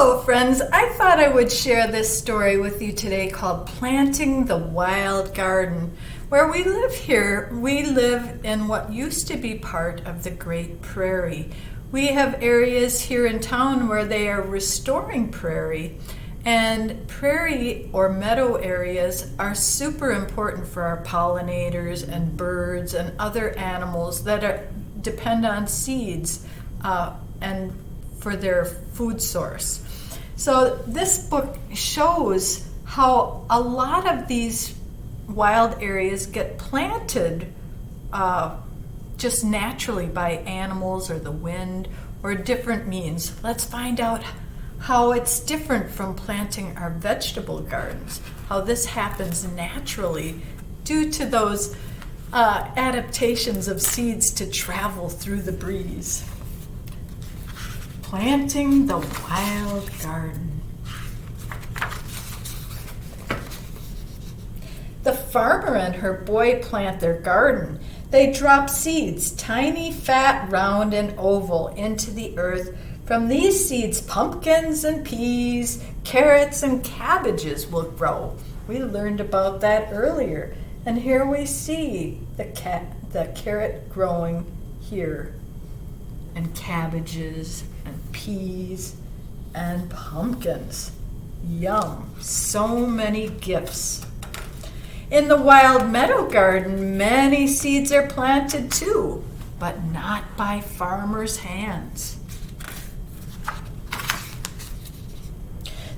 Hello, friends. I thought I would share this story with you today called Planting the Wild Garden. Where we live here, we live in what used to be part of the Great Prairie. We have areas here in town where they are restoring prairie. And prairie or meadow areas are super important for our pollinators and birds and other animals that depend on seeds and for their food source. So this book shows how a lot of these wild areas get planted just naturally by animals or the wind or different means. Let's find out how it's different from planting our vegetable gardens, how this happens naturally due to those adaptations of seeds to travel through the breeze. Planting the wild garden. The farmer and her boy plant their garden. They drop seeds, tiny, fat, round, and oval, into the earth. From these seeds, pumpkins and peas, carrots and cabbages will grow. We learned about that earlier. And here we see the carrot growing here, and cabbages and peas and pumpkins. Yum, so many gifts. In the wild meadow garden, many seeds are planted too, but not by farmers' hands.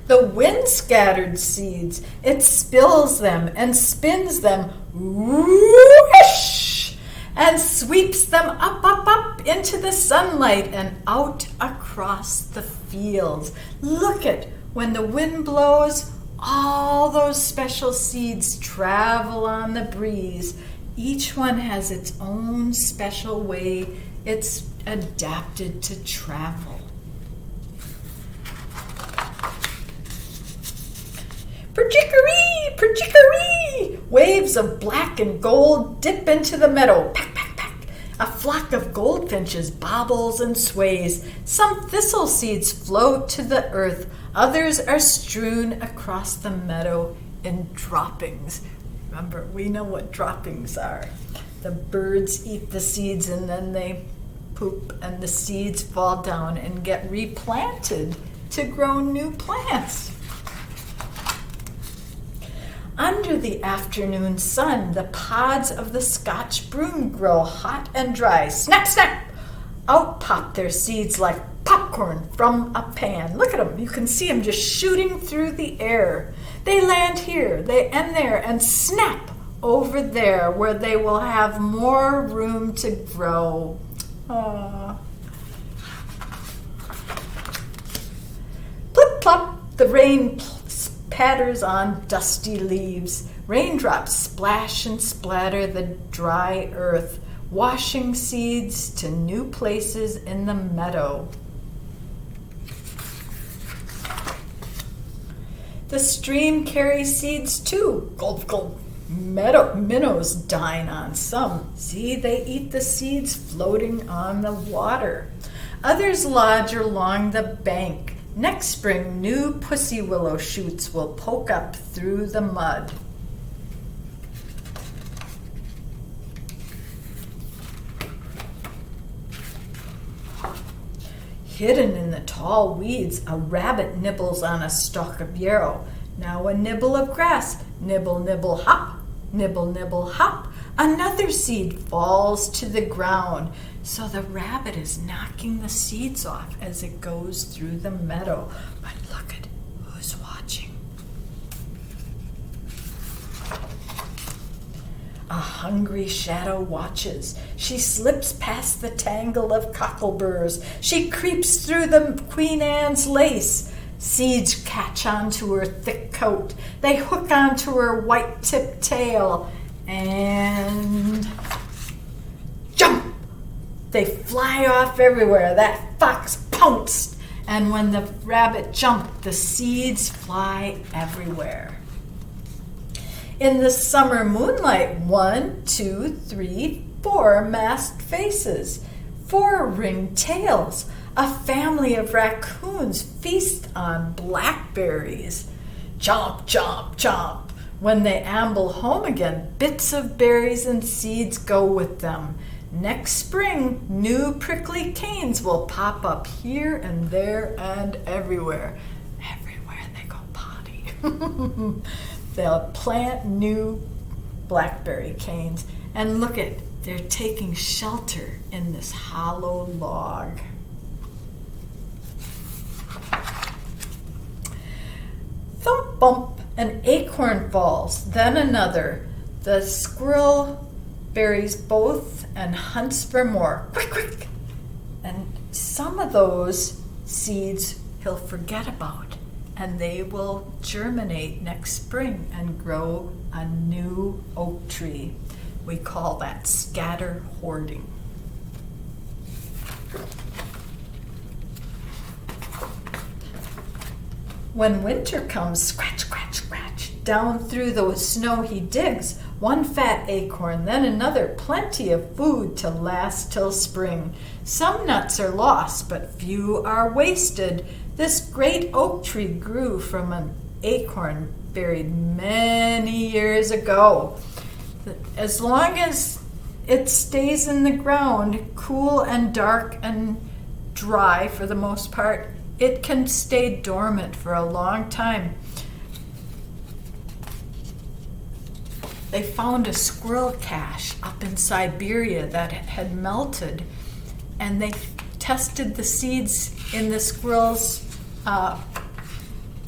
The wind scattered seeds. It spills them and spins them, whoosh, and sweeps them up into the sunlight and out across the fields. Look at when the wind blows, all those special seeds travel on the breeze. Each one has its own special way it's adapted to travel. Perchickery, perchickery! Waves of black and gold dip into the meadow. Pack, pack, pack. A flock of goldfinches bobbles and sways. Some thistle seeds float to the earth. Others are strewn across the meadow in droppings. Remember, we know what droppings are. The birds eat the seeds and then they poop, and the seeds fall down and get replanted to grow new plants. Under the afternoon sun, the pods of the Scotch broom grow hot and dry. Snap, snap! Out pop their seeds like popcorn from a pan. Look at them. You can see them just shooting through the air. They land here, they end there, and snap over there where they will have more room to grow. Aww. Plip, plop, the rain patters on dusty leaves. Raindrops splash and splatter the dry earth, washing seeds to new places in the meadow. The stream carries seeds too. Gulp, gulp. Minnows dine on some. See, they eat the seeds floating on the water. Others lodge along the bank. Next spring, new pussy willow shoots will poke up through the mud. Hidden in the tall weeds, a rabbit nibbles on a stalk of yarrow. Now a nibble of grass. Nibble, nibble, hop. Nibble, nibble, hop. Another seed falls to the ground. So the rabbit is knocking the seeds off as it goes through the meadow. But look at who's watching. A hungry shadow watches. She slips past the tangle of cockleburs. She creeps through the Queen Anne's lace. Seeds catch onto her thick coat. They hook onto her white-tipped tail. And jump! They fly off everywhere. That fox pounced. And when the rabbit jumped, the seeds fly everywhere. In the summer moonlight, 1, 2, 3, 4 masked faces, 4 ringed tails, A family of raccoons feast on blackberries. Chomp, chomp, chomp. When they amble home again, bits of berries and seeds go with them. Next spring, new prickly canes will pop up here and there and everywhere. Everywhere they go potty. They'll plant new blackberry canes. And look at, they're taking shelter in this hollow log. Thump bump, an acorn falls, then another. The squirrel buries both and hunts for more. Quick, quick! And some of those seeds he'll forget about, and they will germinate next spring and grow a new oak tree. We call that scatter hoarding. When winter comes, scratch, scratch, scratch, down through the snow he digs, one fat acorn, then another, plenty of food to last till spring. Some nuts are lost, but few are wasted. This great oak tree grew from an acorn buried many years ago. As long as it stays in the ground, cool and dark and dry for the most part, it can stay dormant for a long time. They found a squirrel cache up in Siberia that had melted, and they tested the seeds in the squirrel's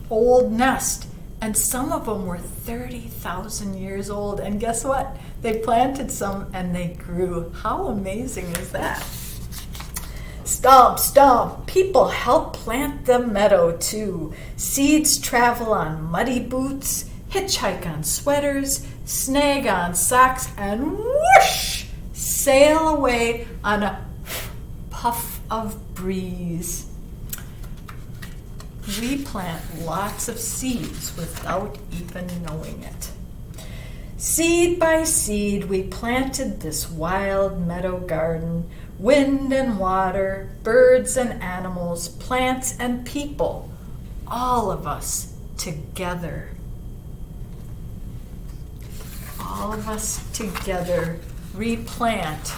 old nest, and some of them were 30,000 years old. And guess what? They planted some and they grew. How amazing is that? Stomp, stomp, people help plant the meadow too. Seeds travel on muddy boots, hitchhike on sweaters, snag on socks, and whoosh, sail away on a puff of breeze. We plant lots of seeds without even knowing it. Seed by seed, we planted this wild meadow garden. Wind and water, birds and animals, plants and people, all of us together. All of us together replant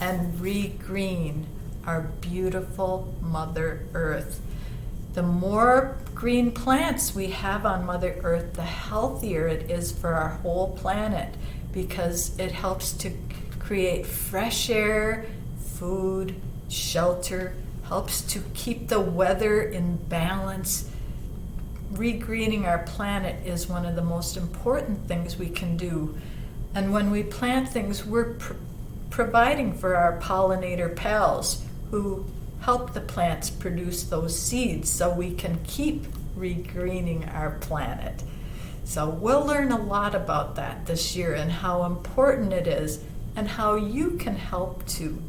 and regreen our beautiful Mother Earth. The more green plants we have on Mother Earth, the healthier it is for our whole planet, because it helps to create fresh air, food, shelter, helps to keep the weather in balance. Regreening our planet is one of the most important things we can do. And when we plant things, we're providing for our pollinator pals who help the plants produce those seeds so we can keep regreening our planet. So we'll learn a lot about that this year and how important it is and how you can help too.